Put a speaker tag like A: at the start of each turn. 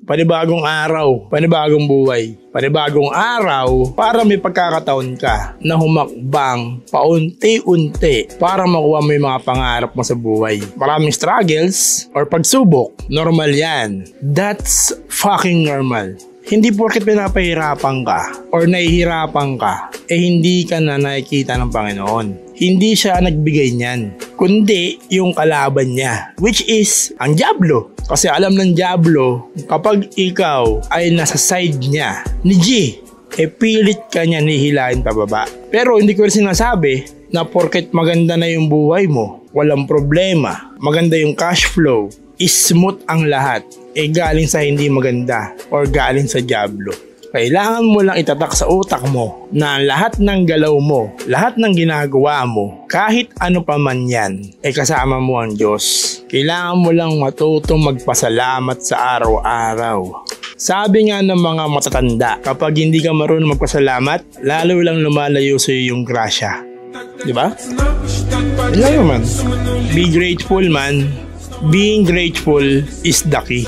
A: panibagong araw, panibagong buhay, panibagong araw para may pagkakataon ka na humakbang paunti-unti para makuha mo yung mga pangarap mo sa buhay. Maraming struggles or pagsubok, normal yan. That's fucking normal. Hindi porket pinapahirapan ka or nahihirapan ka, hindi ka na nakikita ng Panginoon. Hindi siya nagbigay niyan, kundi yung kalaban niya, which is ang Diablo. Kasi alam ng Diablo, kapag ikaw ay nasa side niya, ni G, pilit ka niya nihilahin pababa. Pero hindi ko rin sinasabi na porket maganda na yung buhay mo, walang problema, maganda yung cash flow, smooth ang lahat, galing sa hindi maganda or galing sa Diablo. Kailangan mo lang itatak sa utak mo na lahat ng galaw mo, lahat ng ginagawa mo, kahit ano pa man yan, kasama mo ang Diyos. Kailangan mo lang matutong magpasalamat sa araw-araw. Sabi nga ng mga matatanda, kapag hindi ka marunong magpasalamat, lalo lang lumalayo sa iyo yung grasya. Diba? Yun lang naman. Be grateful, man. Being grateful is the key.